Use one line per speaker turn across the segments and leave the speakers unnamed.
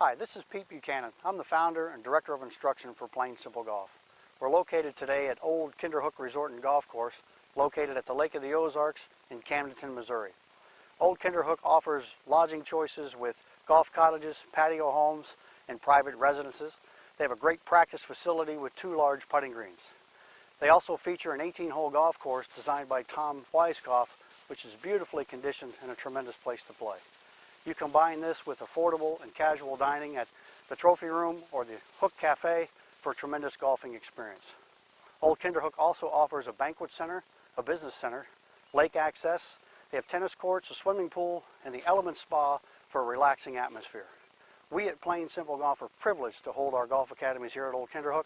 Hi, this is Pete Buchanan. I'm the founder and director of instruction for Plain Simple Golf. We're located today at Old Kinderhook Resort and Golf Course, located at the Lake of the Ozarks in Camdenton, Missouri. Old Kinderhook offers lodging choices with golf cottages, patio homes, and private residences. They have a great practice facility with 2 large putting greens. They also feature an 18-hole golf course designed by Tom Weiskopf, which is beautifully conditioned and a tremendous place to play. You combine this with affordable and casual dining at the Trophy Room or the Hook Cafe for a tremendous golfing experience. Old Kinderhook also offers a banquet center, a business center, lake access. They have tennis courts, a swimming pool, and the Element Spa for a relaxing atmosphere. We at Plain Simple Golf are privileged to hold our golf academies here at Old Kinderhook.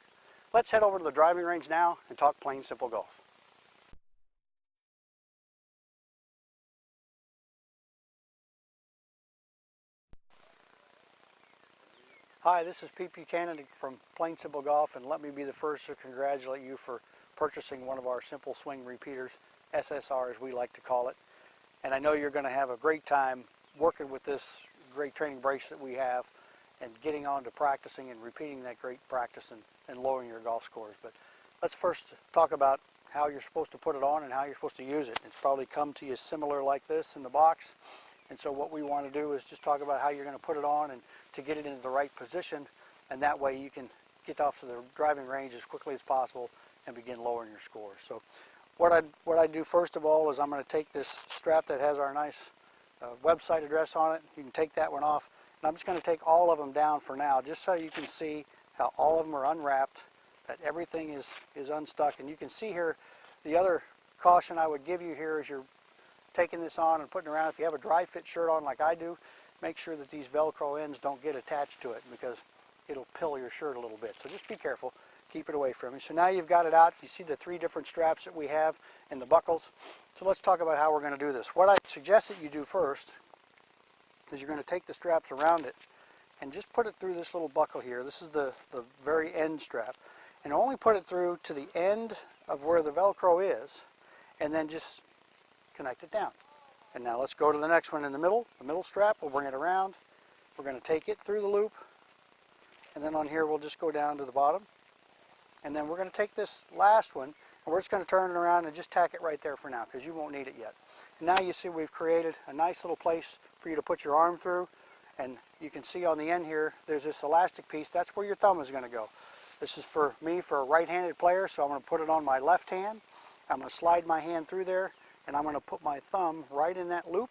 Let's head over to the driving range now and talk Plain Simple Golf. Hi, this is Pete Buchanan from Plain Simple Golf, and let me be the first to congratulate you for purchasing one of our simple swing repeaters, SSR as we like to call it. And I know you're going to have a great time working with this great training brace that we have and getting on to practicing and repeating that great practice and lowering your golf scores. But let's first talk about how you're supposed to put it on and how you're supposed to use it. It's probably come to you similar like this in the box. And so what we want to do is just talk about how you're going to put it on and to get it into the right position, and that way you can get off to the driving range as quickly as possible and begin lowering your scores. So what I do first of all is I'm going to take this strap that has our nice website address on it. You can take that one off, and I'm just going to take all of them down for now, just so you can see how all of them are unwrapped, that everything is unstuck. And you can see here, the other caution I would give you here is you're taking this on and putting it around. If you have a dry fit shirt on like I do, make sure that these Velcro ends don't get attached to it because it'll pill your shirt a little bit. So just be careful, keep it away from you. So now you've got it out. You see the 3 different straps that we have and the buckles. So let's talk about how we're going to do this. What I suggest that you do first is you're going to take the straps around it and just put it through this little buckle here. This is the very end strap. And only put it through to the end of where the Velcro is, and then just connect it down. And now let's go to the next one in the middle strap. We'll bring it around. We're going to take it through the loop, and then on here we'll just go down to the bottom. And then we're going to take this last one, and we're just going to turn it around and just tack it right there for now, because you won't need it yet. And now you see we've created a nice little place for you to put your arm through, and you can see on the end here there's this elastic piece. That's where your thumb is going to go. This is for me, for a right-handed player, so I'm going to put it on my left hand. I'm going to slide my hand through there, and I'm going to put my thumb right in that loop,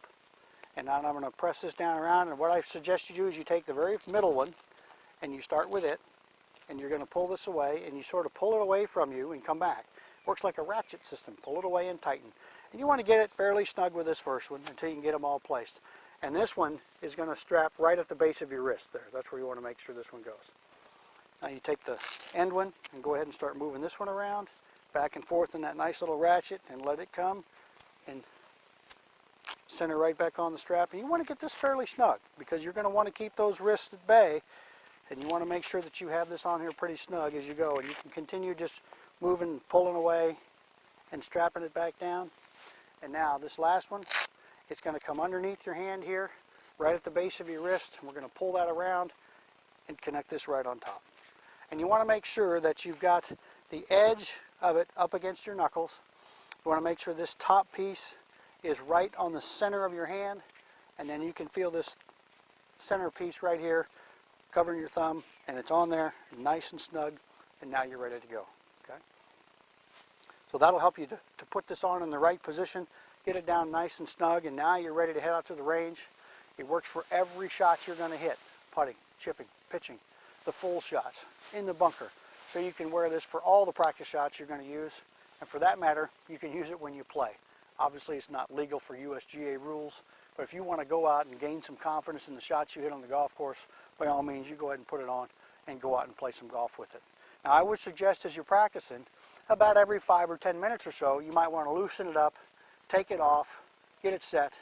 and now I'm going to press this down around. And what I suggest you do is you take the very middle one and you start with it, and you're going to pull this away, and you sort of pull it away from you and come back. Works like a ratchet system. Pull it away and tighten. And you want to get it fairly snug with this first one until you can get them all placed. And this one is going to strap right at the base of your wrist there. That's where you want to make sure this one goes. Now you take the end one and go ahead and start moving this one around back and forth in that nice little ratchet, and let it come and center right back on the strap. And you want to get this fairly snug because you're going to want to keep those wrists at bay, and you want to make sure that you have this on here pretty snug as you go. And you can continue just moving, pulling away and strapping it back down. And now this last one, it's going to come underneath your hand here right at the base of your wrist, and we're going to pull that around and connect this right on top. And you want to make sure that you've got the edge of it up against your knuckles. You want to make sure this top piece is right on the center of your hand, and then you can feel this center piece right here covering your thumb, and it's on there nice and snug, and now you're ready to go. Okay? So that'll help you to put this on in the right position, get it down nice and snug, and now you're ready to head out to the range. It works for every shot you're going to hit: putting, chipping, pitching, the full shots, in the bunker. So you can wear this for all the practice shots you're going to use. And for that matter, you can use it when you play. Obviously, it's not legal for USGA rules, but if you want to go out and gain some confidence in the shots you hit on the golf course, by all means, you go ahead and put it on and go out and play some golf with it. Now, I would suggest as you're practicing, about every 5 or 10 minutes or so, you might want to loosen it up, take it off, get it set,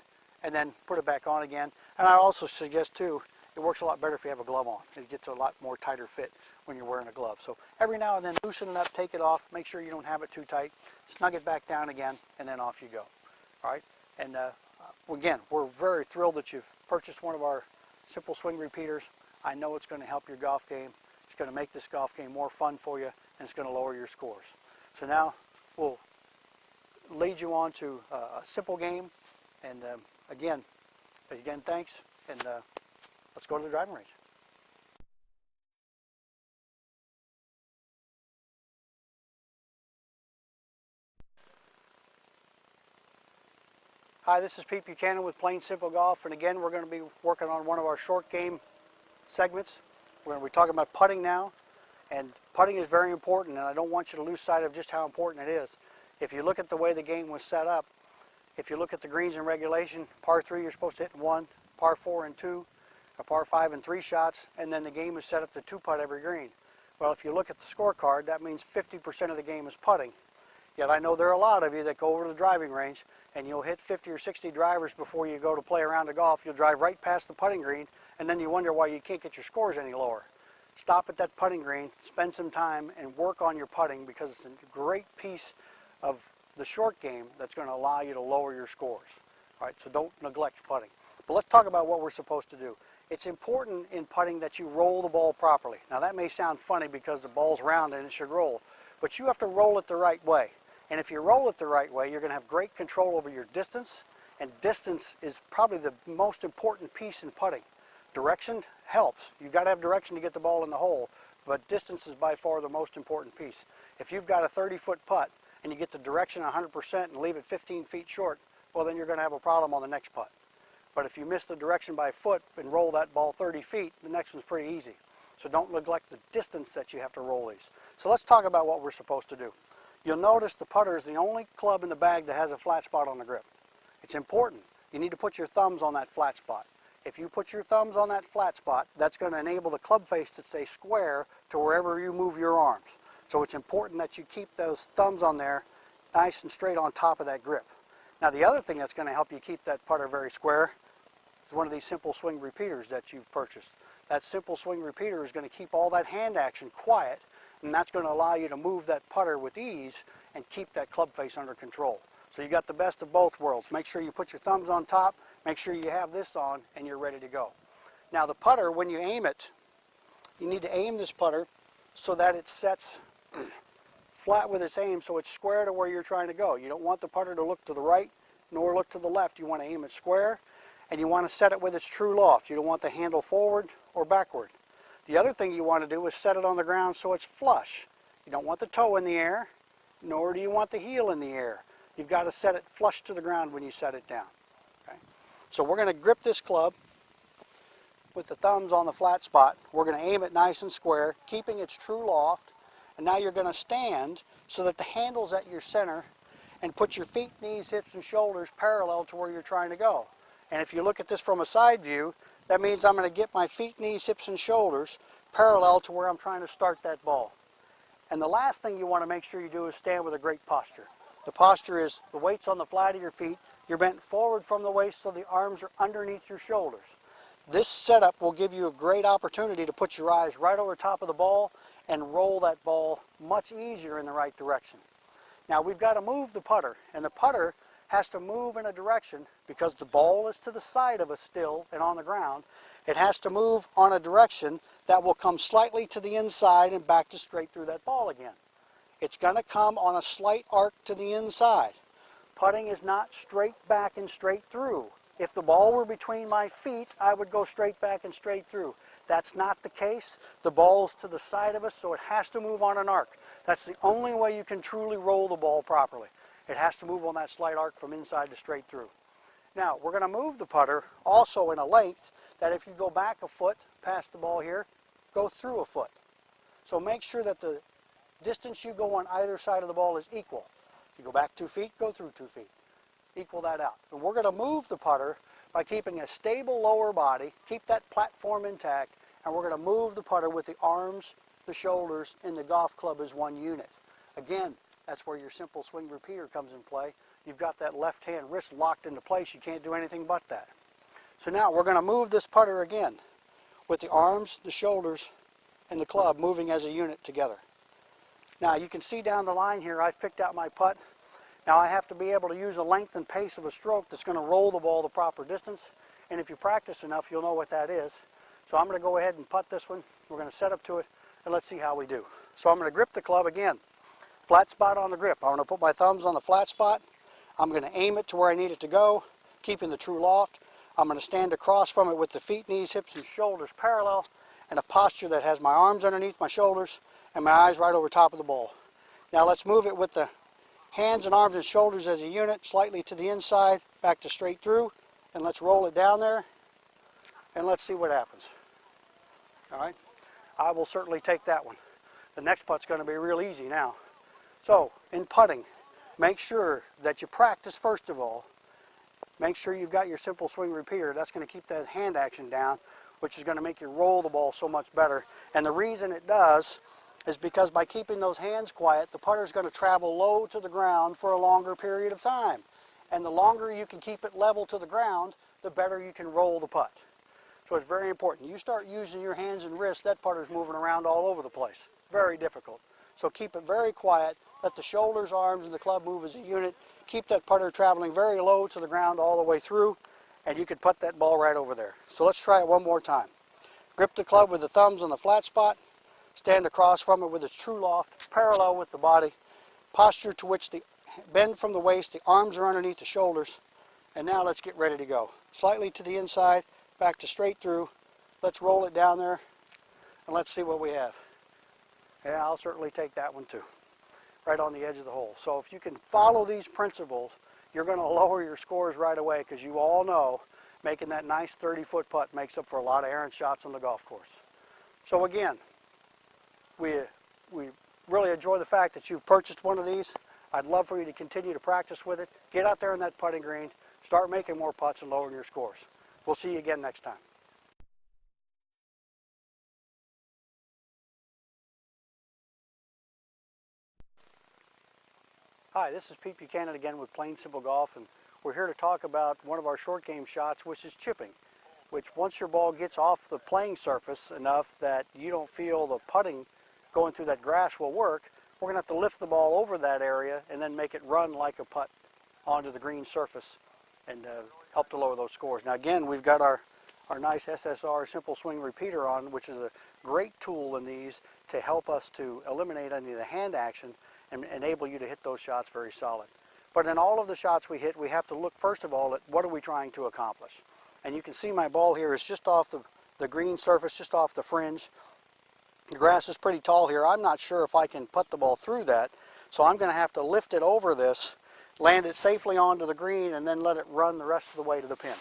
and then put it back on again. And I also suggest, too, it works a lot better if you have a glove on. It gets a lot more tighter fit when you're wearing a glove. So every now and then, loosen it up, take it off, make sure you don't have it too tight, snug it back down again, and then off you go. All right? And again, we're very thrilled that you've purchased one of our simple swing repeaters. I know it's going to help your golf game. It's going to make this golf game more fun for you, and it's going to lower your scores. So now we'll lead you on to a simple game. And again, thanks, and let's go to the driving range. Hi, this is Pete Buchanan with Plain Simple Golf, and again we're going to be working on one of our short game segments. We're going to be talking about putting now, and putting is very important, and I don't want you to lose sight of just how important it is. If you look at the way the game was set up, if you look at the greens in regulation, par 3 you're supposed to hit in 1, par 4 in 2, a par 5 in 3 shots, and then the game is set up to 2-putt every green. Well, if you look at the scorecard, that means 50% of the game is putting. Yet I know there are a lot of you that go over to the driving range and you'll hit 50 or 60 drivers before you go to play around the golf. You'll drive right past the putting green, and then you wonder why you can't get your scores any lower. Stop at that putting green, spend some time, and work on your putting, because it's a great piece of the short game that's going to allow you to lower your scores. All right, so don't neglect putting. But let's talk about what we're supposed to do. It's important in putting that you roll the ball properly. Now that may sound funny because the ball's round and it should roll, but you have to roll it the right way. And if you roll it the right way, you're going to have great control over your distance, and distance is probably the most important piece in putting. Direction helps. You've got to have direction to get the ball in the hole, but distance is by far the most important piece. If you've got a 30-foot putt and you get the direction 100% and leave it 15 feet short, well then you're going to have a problem on the next putt. But if you miss the direction by a foot and roll that ball 30 feet, the next one's pretty easy. So don't neglect the distance that you have to roll these. So let's talk about what we're supposed to do. You'll notice the putter is the only club in the bag that has a flat spot on the grip. It's important. You need to put your thumbs on that flat spot. If you put your thumbs on that flat spot, that's going to enable the club face to stay square to wherever you move your arms. So it's important that you keep those thumbs on there nice and straight on top of that grip. Now the other thing that's going to help you keep that putter very square is one of these simple swing repeaters that you've purchased. That simple swing repeater is going to keep all that hand action quiet, and that's going to allow you to move that putter with ease and keep that club face under control. So you got the best of both worlds. Make sure you put your thumbs on top, make sure you have this on, and you're ready to go. Now the putter, when you aim it, you need to aim this putter so that it sets flat with its aim, so it's square to where you're trying to go. You don't want the putter to look to the right nor look to the left. You want to aim it square, and you want to set it with its true loft. You don't want the handle forward or backward. The other thing you want to do is set it on the ground so it's flush. You don't want the toe in the air, nor do you want the heel in the air. You've got to set it flush to the ground when you set it down. Okay? So we're going to grip this club with the thumbs on the flat spot. We're going to aim it nice and square, keeping its true loft. And now you're going to stand so that the handle's at your center, and put your feet, knees, hips, and shoulders parallel to where you're trying to go. And if you look at this from a side view, that means I'm going to get my feet, knees, hips, and shoulders parallel to where I'm trying to start that ball. And the last thing you want to make sure you do is stand with a great posture. The posture is the weight's on the flat of your feet, you're bent forward from the waist so the arms are underneath your shoulders. This setup will give you a great opportunity to put your eyes right over top of the ball and roll that ball much easier in the right direction. Now we've got to move the putter, and the putter has to move in a direction because the ball is to the side of us still and on the ground. It has to move on a direction that will come slightly to the inside and back to straight through that ball again. It's going to come on a slight arc to the inside. Putting is not straight back and straight through. If the ball were between my feet, I would go straight back and straight through. That's not the case. The ball's to the side of us, so it has to move on an arc. That's the only way you can truly roll the ball properly. It has to move on that slight arc from inside to straight through. Now, we're going to move the putter also in a length that if you go back a foot past the ball here, go through a foot. So make sure that the distance you go on either side of the ball is equal. If you go back 2 feet, go through 2 feet. Equal that out. And we're going to move the putter by keeping a stable lower body, keep that platform intact, and we're going to move the putter with the arms, the shoulders, and the golf club as one unit. Again, that's where your simple swing repeater comes in play. You've got that left hand wrist locked into place. You can't do anything but that. So now we're going to move this putter again with the arms, the shoulders, and the club moving as a unit together. Now you can see down the line here I've picked out my putt. Now I have to be able to use the length and pace of a stroke that's going to roll the ball the proper distance. And if you practice enough, you'll know what that is. So I'm going to go ahead and putt this one. We're going to set up to it, and let's see how we do. So I'm going to grip the club again. Flat spot on the grip. I'm going to put my thumbs on the flat spot. I'm going to aim it to where I need it to go, keeping the true loft. I'm going to stand across from it with the feet, knees, hips, and shoulders parallel, and a posture that has my arms underneath my shoulders and my eyes right over top of the ball. Now let's move it with the hands and arms and shoulders as a unit, slightly to the inside, back to straight through, and let's roll it down there, and let's see what happens. All right? I will certainly take that one. The next putt's going to be real easy now. So, in putting, make sure that you practice first of all. Make sure you've got your simple swing repeater. That's going to keep that hand action down, which is going to make you roll the ball so much better. And the reason it does is because by keeping those hands quiet, the putter is going to travel low to the ground for a longer period of time. And the longer you can keep it level to the ground, the better you can roll the putt. So it's very important. You start using your hands and wrists, that putter's moving around all over the place. Very difficult. So keep it very quiet. Let the shoulders, arms, and the club move as a unit. Keep that putter traveling very low to the ground all the way through, and you can putt that ball right over there. So let's try it one more time. Grip the club with the thumbs on the flat spot. Stand across from it with its true loft, parallel with the body. Posture to which the bend from the waist, the arms are underneath the shoulders. And now let's get ready to go. Slightly to the inside, back to straight through. Let's roll it down there, and let's see what we have. Yeah, I'll certainly take that one too. Right on the edge of the hole. So if you can follow these principles, you're going to lower your scores right away, because you all know making that nice 30-foot putt makes up for a lot of errant shots on the golf course. So again, we really enjoy the fact that you've purchased one of these. I'd love for you to continue to practice with it. Get out there in that putting green, start making more putts and lowering your scores. We'll see you again next time. Hi, this is Pete Buchanan again with Plain Simple Golf, and we're here to talk about one of our short game shots, which is chipping, which once your ball gets off the playing surface enough that you don't feel the putting going through that grass will work, we're going to have to lift the ball over that area and then make it run like a putt onto the green surface and help to lower those scores. Now again, we've got our nice SSR Simple Swing Repeater on, which is a great tool in these to help us to eliminate any of the hand action and enable you to hit those shots very solid. But in all of the shots we hit, we have to look first of all at what are we trying to accomplish. And you can see my ball here is just off the green surface, just off the fringe. The grass is pretty tall here. I'm not sure if I can putt the ball through that, so I'm going to have to lift it over this, land it safely onto the green, and then let it run the rest of the way to the pin.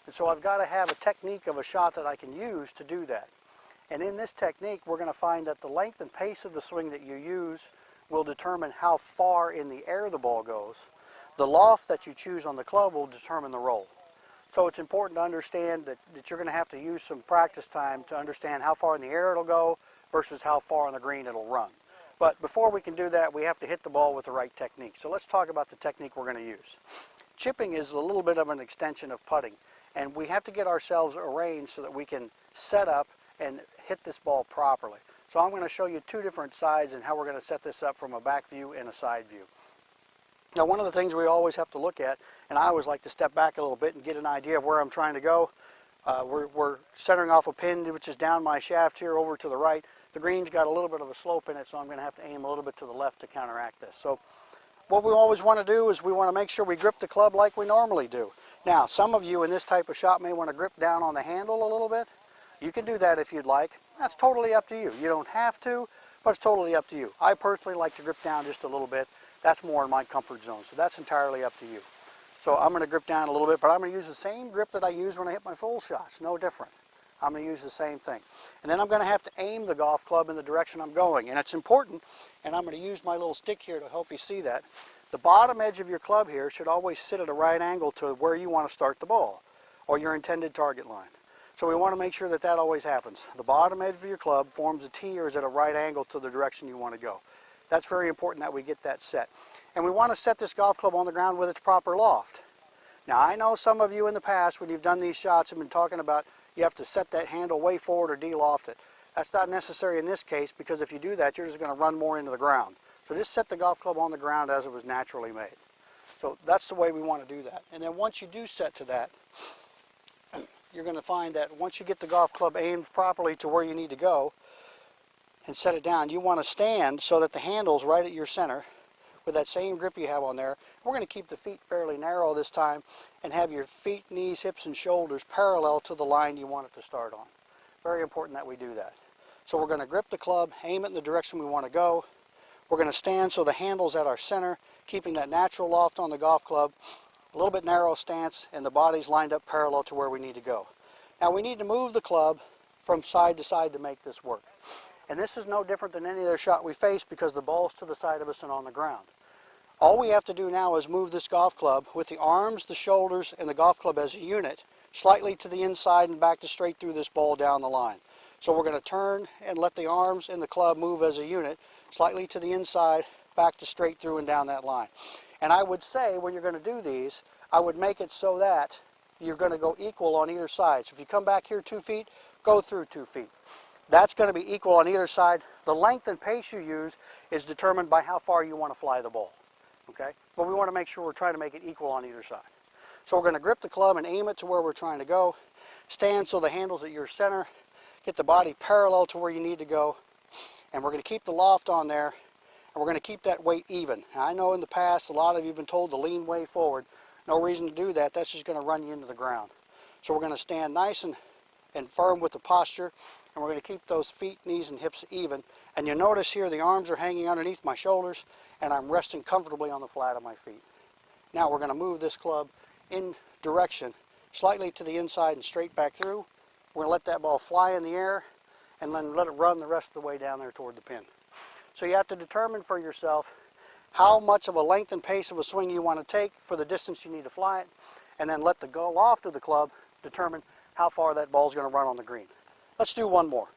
And so I've got to have a technique of a shot that I can use to do that. And in this technique, we're going to find that the length and pace of the swing that you use will determine how far in the air the ball goes. The loft that you choose on the club will determine the roll. So it's important to understand that you're going to have to use some practice time to understand how far in the air it'll go versus how far on the green it'll run. But before we can do that, we have to hit the ball with the right technique. So let's talk about the technique we're going to use. Chipping is a little bit of an extension of putting, and we have to get ourselves arranged so that we can set up and hit this ball properly. So I'm going to show you two different sides and how we're going to set this up from a back view and a side view. Now, one of the things we always have to look at, and I always like to step back a little bit and get an idea of where I'm trying to go. We're centering off a pin which is down my shaft here over to the right. The green's got a little bit of a slope in it, so I'm going to have to aim a little bit to the left to counteract this. So what we always want to do is we want to make sure we grip the club like we normally do. Now, some of you in this type of shot may want to grip down on the handle a little bit. You can do that if you'd like. That's totally up to you. You don't have to, but it's totally up to you. I personally like to grip down just a little bit. That's more in my comfort zone, so that's entirely up to you. So I'm going to grip down a little bit, but I'm going to use the same grip that I use when I hit my full shots. No different. I'm going to use the same thing. And then I'm going to have to aim the golf club in the direction I'm going. And it's important, and I'm going to use my little stick here to help you see that. The bottom edge of your club here should always sit at a right angle to where you want to start the ball, or your intended target line. So we want to make sure that that always happens. The bottom edge of your club forms a T or is at a right angle to the direction you want to go. That's very important that we get that set. And we want to set this golf club on the ground with its proper loft. Now, I know some of you in the past, when you've done these shots, have been talking about you have to set that handle way forward or de-loft it. That's not necessary in this case, because if you do that, you're just going to run more into the ground. So just set the golf club on the ground as it was naturally made. So that's the way we want to do that. And then once you do set to that, you're going to find that once you get the golf club aimed properly to where you need to go and set it down, you want to stand so that the handle's right at your center with that same grip you have on there. We're going to keep the feet fairly narrow this time and have your feet, knees, hips, and shoulders parallel to the line you want it to start on. Very important that we do that. So we're going to grip the club, aim it in the direction we want to go. We're going to stand so the handle's at our center, keeping that natural loft on the golf club, a little bit narrow stance, and the body's lined up parallel to where we need to go. Now we need to move the club from side to side to make this work. And this is no different than any other shot we face because the ball's to the side of us and on the ground. All we have to do now is move this golf club with the arms, the shoulders, and the golf club as a unit slightly to the inside and back to straight through this ball down the line. So we're going to turn and let the arms and the club move as a unit slightly to the inside, back to straight through and down that line. And I would say when you're going to do these, I would make it so that you're going to go equal on either side. So if you come back here 2 feet, go through 2 feet. That's going to be equal on either side. The length and pace you use is determined by how far you want to fly the ball. Okay? But we want to make sure we're trying to make it equal on either side. So we're going to grip the club and aim it to where we're trying to go. Stand so the handle's at your center. Get the body parallel to where you need to go. And we're going to keep the loft on there. And we're going to keep that weight even. Now, I know in the past a lot of you have been told to lean way forward. No reason to do that. That's just going to run you into the ground. So we're going to stand nice and firm with the posture. And we're going to keep those feet, knees, and hips even. And you'll notice here the arms are hanging underneath my shoulders and I'm resting comfortably on the flat of my feet. Now we're going to move this club in direction slightly to the inside and straight back through. We're going to let that ball fly in the air and then let it run the rest of the way down there toward the pin. So you have to determine for yourself how much of a length and pace of a swing you want to take for the distance you need to fly it, and then let the go loft of the club determine how far that ball is going to run on the green. Let's do one more.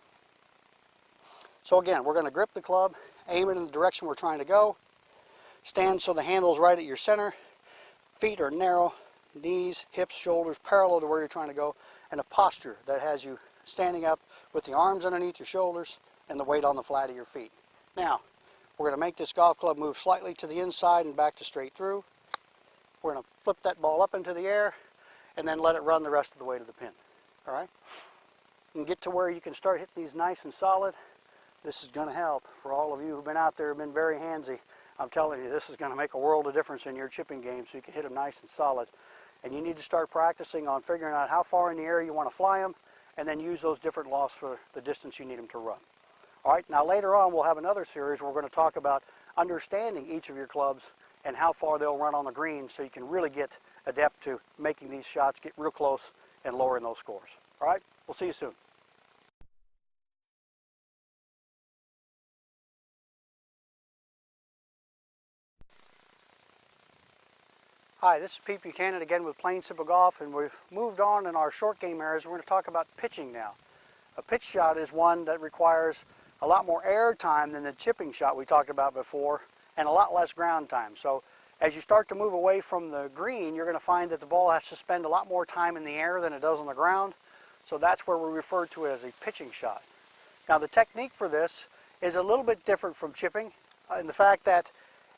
So again, we're going to grip the club, aim it in the direction we're trying to go, stand so the handle's right at your center, feet are narrow, knees, hips, shoulders parallel to where you're trying to go, and a posture that has you standing up with the arms underneath your shoulders and the weight on the flat of your feet. Now, we're going to make this golf club move slightly to the inside and back to straight through. We're going to flip that ball up into the air and then let it run the rest of the way to the pin. All right? And get to where you can start hitting these nice and solid. This is going to help for all of you who've been out there and been very handsy. I'm telling you, this is going to make a world of difference in your chipping game so you can hit them nice and solid. And you need to start practicing on figuring out how far in the air you want to fly them and then use those different lofts for the distance you need them to run. All right, now later on we'll have another series where we're going to talk about understanding each of your clubs and how far they'll run on the green so you can really get adept to making these shots get real close and lowering those scores. All right, we'll see you soon. Hi, this is Pete Buchanan again with Plain Simple Golf, and we've moved on in our short game areas. We're going to talk about pitching now. A pitch shot is one that requires a lot more air time than the chipping shot we talked about before, and a lot less ground time. So as you start to move away from the green, you're going to find that the ball has to spend a lot more time in the air than it does on the ground. So that's where we refer to it as a pitching shot. Now the technique for this is a little bit different from chipping in the fact that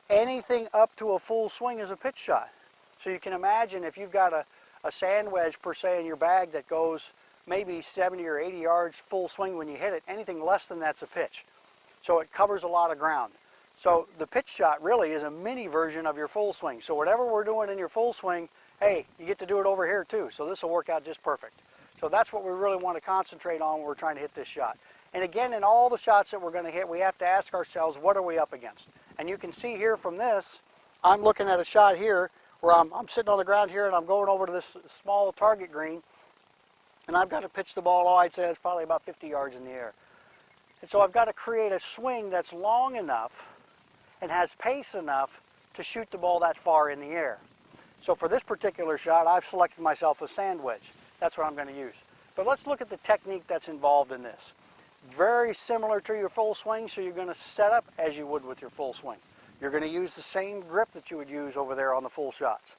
anything up to a full swing is a pitch shot. So you can imagine if you've got a sand wedge per se in your bag that goes maybe 70 or 80 yards full swing when you hit it, anything less than that's a pitch. So it covers a lot of ground. So the pitch shot really is a mini version of your full swing. So whatever we're doing in your full swing, hey, you get to do it over here too. So this will work out just perfect. So that's what we really want to concentrate on when we're trying to hit this shot. And again, in all the shots that we're going to hit, we have to ask ourselves, what are we up against? And you can see here from this, I'm looking at a shot here where I'm sitting on the ground here and I'm going over to this small target green, and I've got to pitch the ball, I'd say it's probably about 50 yards in the air. And so I've got to create a swing that's long enough and has pace enough to shoot the ball that far in the air. So for this particular shot, I've selected myself a sand wedge. That's what I'm going to use. But let's look at the technique that's involved in this. Very similar to your full swing, so you're going to set up as you would with your full swing. You're going to use the same grip that you would use over there on the full shots.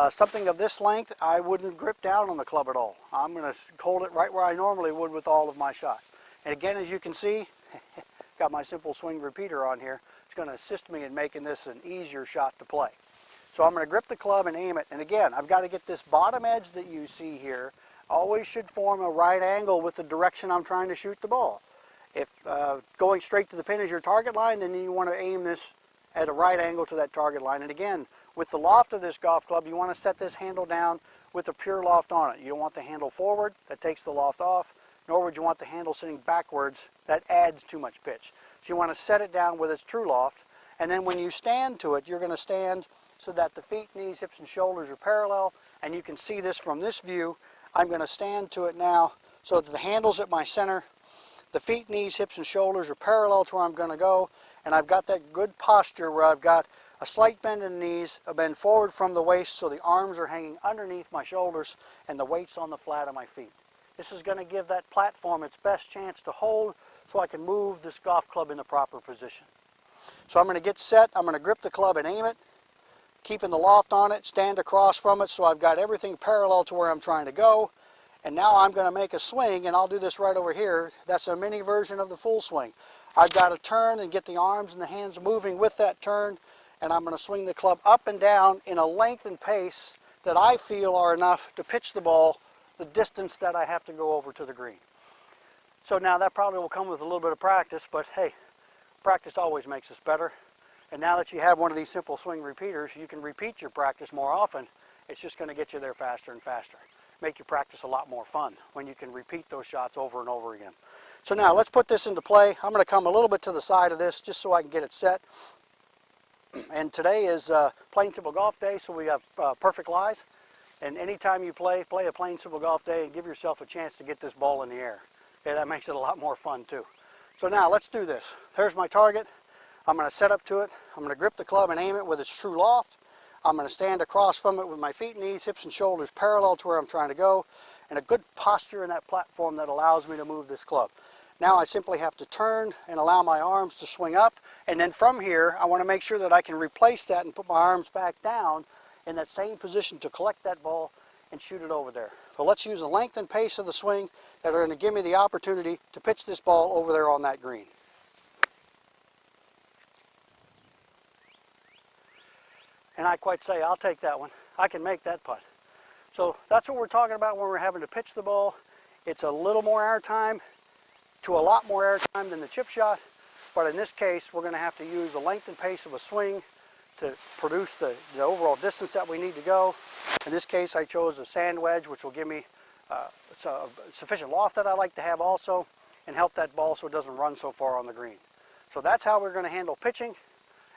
Something of this length, I wouldn't grip down on the club at all. I'm going to hold it right where I normally would with all of my shots. And again, as you can see, got my simple swing repeater on here. It's going to assist me in making this an easier shot to play. So I'm going to grip the club and aim it. And again, I've got to get this bottom edge that you see here always should form a right angle with the direction I'm trying to shoot the ball. If going straight to the pin is your target line, then you want to aim this at a right angle to that target line. And again, with the loft of this golf club, you want to set this handle down with a pure loft on it. You don't want the handle forward, that takes the loft off, nor would you want the handle sitting backwards, that adds too much pitch. So you want to set it down with its true loft, and then when you stand to it, you're going to stand so that the feet, knees, hips, and shoulders are parallel, and you can see this from this view. I'm going to stand to it now so that the handle's at my center, the feet, knees, hips, and shoulders are parallel to where I'm going to go, and I've got that good posture where I've got a slight bend in the knees, a bend forward from the waist so the arms are hanging underneath my shoulders and the weight's on the flat of my feet. This is going to give that platform its best chance to hold so I can move this golf club in the proper position. So I'm going to get set, I'm going to grip the club and aim it, keeping the loft on it, stand across from it so I've got everything parallel to where I'm trying to go. And now I'm going to make a swing, and I'll do this right over here. That's a mini version of the full swing. I've got to turn and get the arms and the hands moving with that turn, and I'm going to swing the club up and down in a length and pace that I feel are enough to pitch the ball the distance that I have to go over to the green. So now that probably will come with a little bit of practice, but hey, practice always makes us better. And now that you have one of these simple swing repeaters, you can repeat your practice more often. It's just going to get you there faster and faster. Make your practice a lot more fun when you can repeat those shots over and over again. So now let's put this into play. I'm going to come a little bit to the side of this just so I can get it set. And today is Plain Simple Golf Day, so we have perfect lies. And anytime you play a Plain Simple Golf Day and give yourself a chance to get this ball in the air. Okay, that makes it a lot more fun too. So now let's do this. There's my target. I'm going to set up to it. I'm going to grip the club and aim it with its true loft. I'm going to stand across from it with my feet, knees, hips, and shoulders parallel to where I'm trying to go, and a good posture in that platform that allows me to move this club. Now I simply have to turn and allow my arms to swing up, and then from here I want to make sure that I can replace that and put my arms back down in that same position to collect that ball and shoot it over there. So let's use the length and pace of the swing that are going to give me the opportunity to pitch this ball over there on that green. And I quite say, I'll take that one. I can make that putt. So that's what we're talking about when we're having to pitch the ball. It's a little more air time to a lot more air time than the chip shot. But in this case, we're going to have to use the length and pace of a swing to produce the overall distance that we need to go. In this case, I chose a sand wedge, which will give me sufficient loft that I like to have also, and help that ball so it doesn't run so far on the green. So that's how we're going to handle pitching,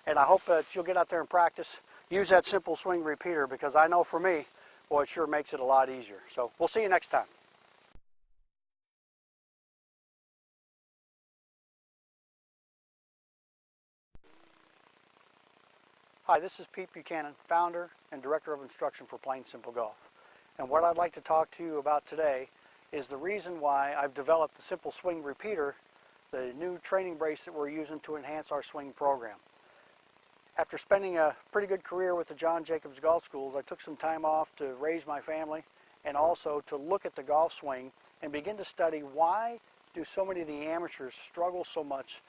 and I hope that you'll get out there and practice. Use that simple swing repeater, because I know for me, boy, it sure makes it a lot easier. So we'll see you next time. Hi, this is Pete Buchanan, founder and director of instruction for Plain Simple Golf. And what I'd like to talk to you about today is the reason why I've developed the simple swing repeater, the new training brace that we're using to enhance our swing program. After spending a pretty good career with the John Jacobs Golf Schools, I took some time off to raise my family and also to look at the golf swing and begin to study why do so many of the amateurs struggle so much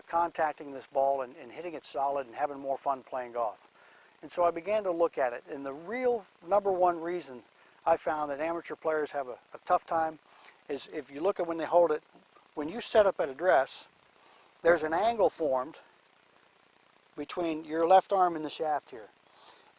contacting this ball and hitting it solid and having more fun playing golf. And so I began to look at it, and the real number one reason I found that amateur players have a tough time is if you look at when they hold it, when you set up at address, there's an angle formed between your left arm and the shaft here.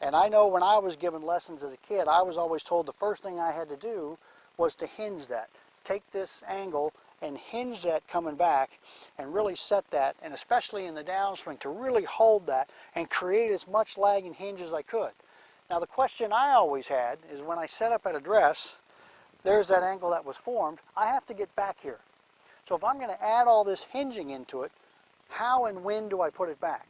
And I know when I was given lessons as a kid, I was always told the first thing I had to do was to hinge that. Take this angle and hinge that coming back and really set that, and especially in the downswing, to really hold that and create as much lag and hinge as I could. Now the question I always had is when I set up at address, there's that angle that was formed, I have to get back here. So if I'm going to add all this hinging into it, how and when do I put it back?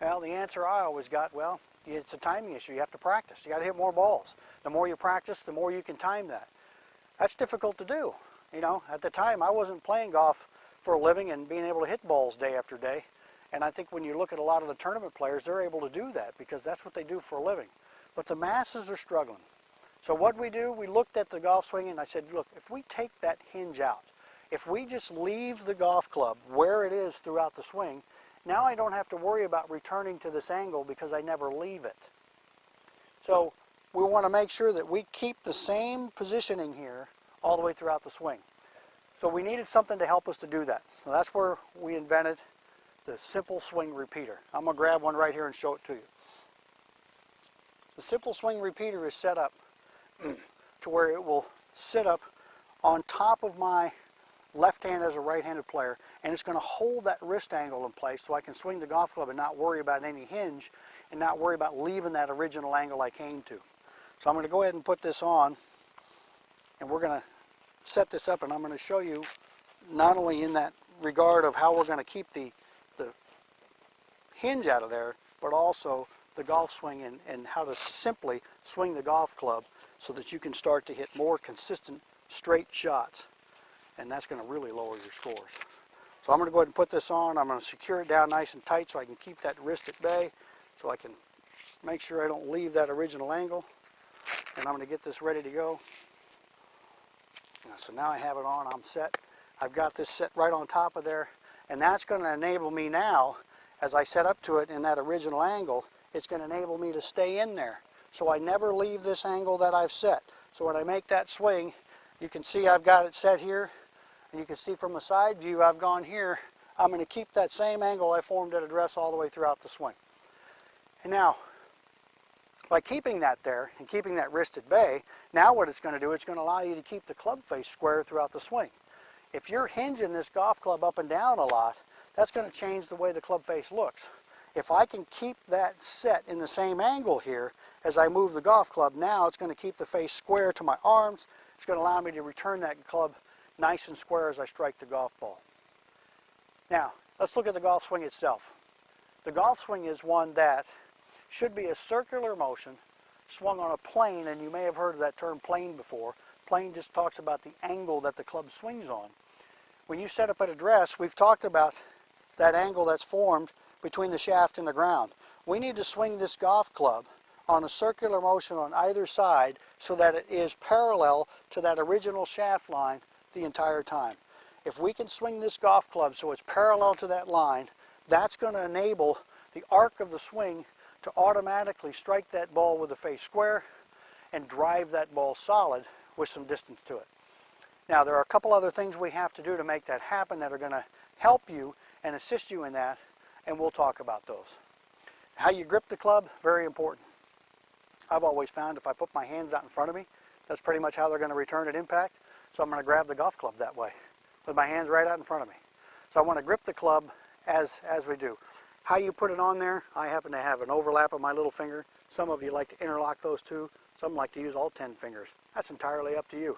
Well, the answer I always got, well, it's a timing issue. You have to practice. You got to hit more balls. The more you practice, the more you can time that. That's difficult to do. You know, at the time, I wasn't playing golf for a living and being able to hit balls day after day. And I think when you look at a lot of the tournament players, they're able to do that because that's what they do for a living. But the masses are struggling. So what we do, we looked at the golf swing and I said, look, if we take that hinge out, if we just leave the golf club where it is throughout the swing, now I don't have to worry about returning to this angle because I never leave it. So we want to make sure that we keep the same positioning here all the way throughout the swing. So we needed something to help us to do that. So that's where we invented the simple swing repeater. I'm going to grab one right here and show it to you. The simple swing repeater is set up to where it will sit up on top of my left hand as a right-handed player, and it's going to hold that wrist angle in place so I can swing the golf club and not worry about any hinge and not worry about leaving that original angle I came to. So I'm going to go ahead and put this on, and we're going to set this up, and I'm going to show you not only in that regard of how we're going to keep the hinge out of there, but also the golf swing and how to simply swing the golf club so that you can start to hit more consistent straight shots, and that's going to really lower your scores. So I'm going to go ahead and put this on. I'm going to secure it down nice and tight so I can keep that wrist at bay, so I can make sure I don't leave that original angle, and I'm going to get this ready to go. So now I have it on, I'm set. I've got this set right on top of there, and that's going to enable me now, as I set up to it in that original angle, it's going to enable me to stay in there. So I never leave this angle that I've set. So when I make that swing, you can see I've got it set here, and you can see from the side view I've gone here. I'm going to keep that same angle I formed at address all the way throughout the swing. And now, by keeping that there and keeping that wrist at bay, now what it's going to do, it's going to allow you to keep the club face square throughout the swing. If you're hinging this golf club up and down a lot, that's going to change the way the club face looks. If I can keep that set in the same angle here as I move the golf club, now it's going to keep the face square to my arms. It's going to allow me to return that club nice and square as I strike the golf ball. Now, let's look at the golf swing itself. The golf swing is one that should be a circular motion swung on a plane, and you may have heard of that term plane before. Plane just talks about the angle that the club swings on. When you set up at address, we've talked about that angle that's formed between the shaft and the ground. We need to swing this golf club on a circular motion on either side so that it is parallel to that original shaft line the entire time. If we can swing this golf club so it's parallel to that line, that's going to enable the arc of the swing to automatically strike that ball with the face square and drive that ball solid with some distance to it. Now, there are a couple other things we have to do to make that happen that are going to help you and assist you in that, and we'll talk about those. How you grip the club, very important. I've always found if I put my hands out in front of me, that's pretty much how they're going to return at impact. So I'm going to grab the golf club that way, with my hands right out in front of me. So I want to grip the club as we do. How you put it on there, I happen to have an overlap of my little finger. Some of you like to interlock those two. Some like to use all 10 fingers. That's entirely up to you.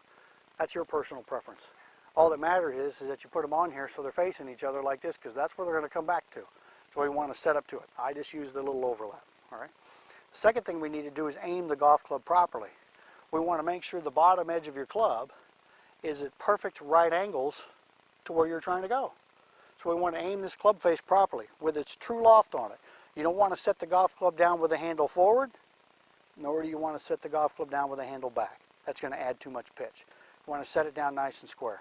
That's your personal preference. All that matters is that you put them on here so they're facing each other like this, because that's where they're going to come back to. So we want to set up to it. I just use the little overlap. All right. The second thing we need to do is aim the golf club properly. We want to make sure the bottom edge of your club is at perfect right angles to where you're trying to go. So we want to aim this club face properly with its true loft on it. You don't want to set the golf club down with the handle forward, nor do you want to set the golf club down with the handle back. That's going to add too much pitch. You want to set it down nice and square.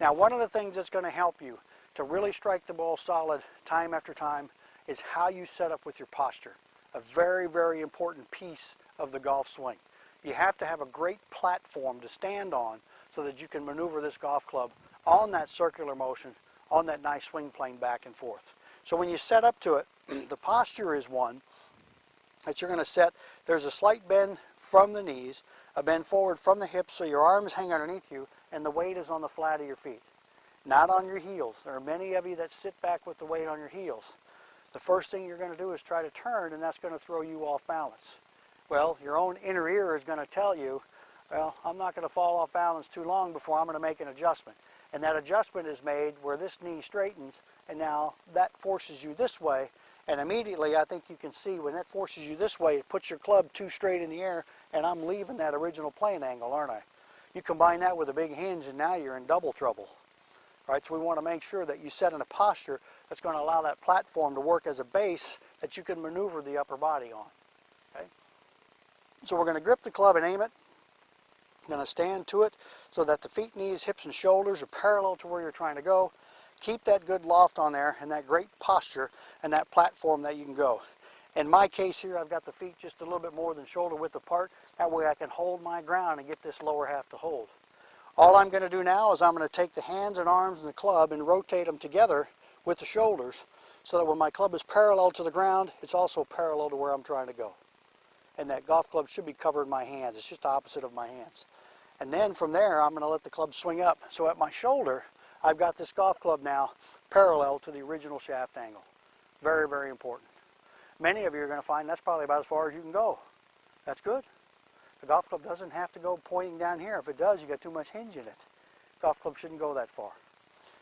Now, one of the things that's going to help you to really strike the ball solid time after time is how you set up with your posture. A very, very important piece of the golf swing. You have to have a great platform to stand on so that you can maneuver this golf club on that circular motion, on that nice swing plane back and forth. So when you set up to it, the posture is one that you're going to set. There's a slight bend from the knees, a bend forward from the hips so your arms hang underneath you, and the weight is on the flat of your feet, not on your heels. There are many of you that sit back with the weight on your heels. The first thing you're going to do is try to turn, and that's going to throw you off balance. Well, your own inner ear is going to tell you, well, I'm not going to fall off balance too long before I'm going to make an adjustment. And that adjustment is made where this knee straightens, and now that forces you this way, and immediately I think you can see when that forces you this way, it puts your club too straight in the air, and I'm leaving that original plane angle, aren't I? You combine that with a big hinge, and now you're in double trouble. Right, so we want to make sure that you set in a posture that's going to allow that platform to work as a base that you can maneuver the upper body on. Okay? So we're going to grip the club and aim it. Going to stand to it so that the feet, knees, hips, and shoulders are parallel to where you're trying to go. Keep that good loft on there and that great posture and that platform that you can go. In my case here, I've got the feet just a little bit more than shoulder width apart. That way I can hold my ground and get this lower half to hold. All I'm going to do now is I'm going to take the hands and arms and the club and rotate them together with the shoulders so that when my club is parallel to the ground, it's also parallel to where I'm trying to go. And that golf club should be covering my hands. It's just the opposite of my hands. And then from there, I'm going to let the club swing up. So at my shoulder, I've got this golf club now parallel to the original shaft angle. Very, very important. Many of you are going to find that's probably about as far as you can go. That's good. The golf club doesn't have to go pointing down here. If it does, you got too much hinge in it. Golf club shouldn't go that far.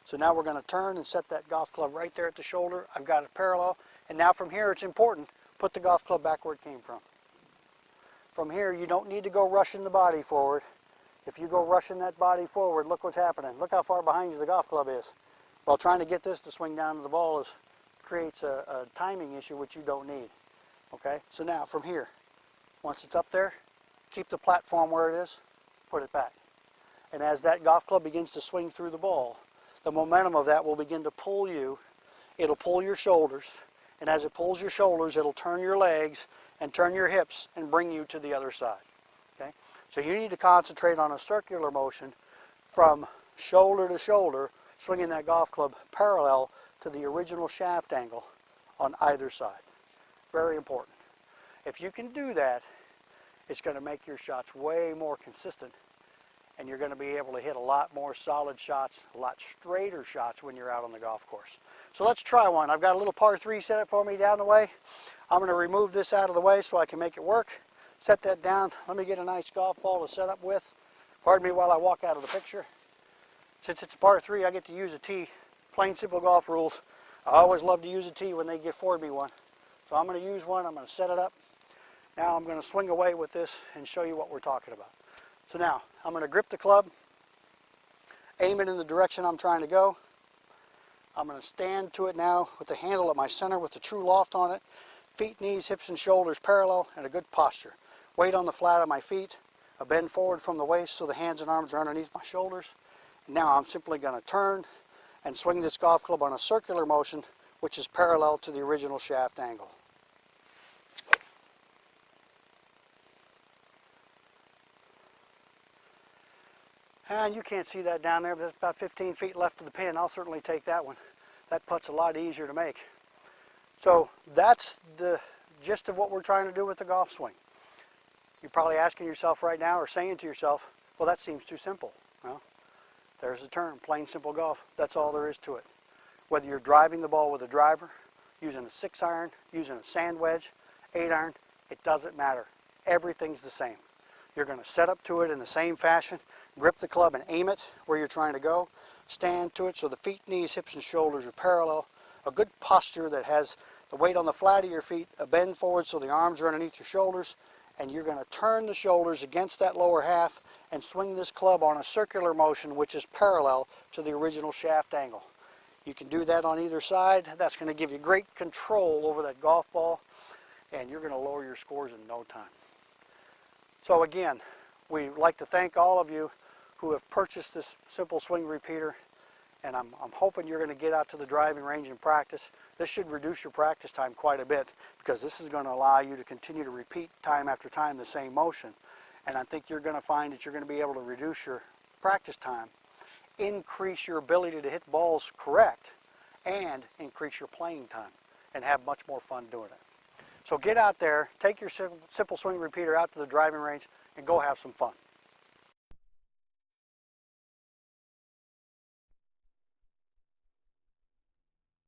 So now we're going to turn and set that golf club right there at the shoulder. I've got it parallel. And now from here, it's important, put the golf club back where it came from. From here, you don't need to go rushing the body forward. If you go rushing that body forward, look what's happening. Look how far behind you the golf club is. Well, trying to get this to swing down to the ball creates a timing issue which you don't need. Okay, so now from here, once it's up there, keep the platform where it is, put it back. And as that golf club begins to swing through the ball, the momentum of that will begin to pull you. It'll pull your shoulders, and as it pulls your shoulders, it'll turn your legs and turn your hips and bring you to the other side. Okay, so you need to concentrate on a circular motion from shoulder to shoulder, swinging that golf club parallel to the original shaft angle on either side. Very important. If you can do that, it's going to make your shots way more consistent, and you're going to be able to hit a lot more solid shots, a lot straighter shots when you're out on the golf course. So let's try one. I've got a little par 3 set up for me down the way. I'm going to remove this out of the way so I can make it work. Set that down. Let me get a nice golf ball to set up with. Pardon me while I walk out of the picture. Since it's a par 3, I get to use a tee. Plain simple golf rules. I always love to use a tee when they afford me one. So I'm going to use one. I'm going to set it up. Now I'm going to swing away with this and show you what we're talking about. So now I'm going to grip the club, aim it in the direction I'm trying to go. I'm going to stand to it now with the handle at my center with the true loft on it. Feet, knees, hips, and shoulders parallel and a good posture. Weight on the flat of my feet, a bend forward from the waist so the hands and arms are underneath my shoulders. And now I'm simply going to turn and swing this golf club on a circular motion which is parallel to the original shaft angle. And you can't see that down there, but there's about 15 feet left of the pin. I'll certainly take that one. That putt's a lot easier to make. So that's the gist of what we're trying to do with the golf swing. You're probably asking yourself right now or saying to yourself, well, that seems too simple. Well, there's the term, plain simple golf. That's all there is to it. Whether you're driving the ball with a driver, using a 6-iron, using a sand wedge, 8-iron, it doesn't matter. Everything's the same. You're going to set up to it in the same fashion, grip the club and aim it where you're trying to go, stand to it so the feet, knees, hips, and shoulders are parallel, a good posture that has the weight on the flat of your feet, a bend forward so the arms are underneath your shoulders, and you're going to turn the shoulders against that lower half and swing this club on a circular motion which is parallel to the original shaft angle. You can do that on either side. That's going to give you great control over that golf ball, and you're going to lower your scores in no time. So again, we'd like to thank all of you who have purchased this simple swing repeater, and I'm hoping you're going to get out to the driving range and practice. This should reduce your practice time quite a bit because this is going to allow you to continue to repeat time after time the same motion. And I think you're going to find that you're going to be able to reduce your practice time, increase your ability to hit balls correct, and increase your playing time and have much more fun doing it. So get out there, take your simple swing repeater out to the driving range, and go have some fun.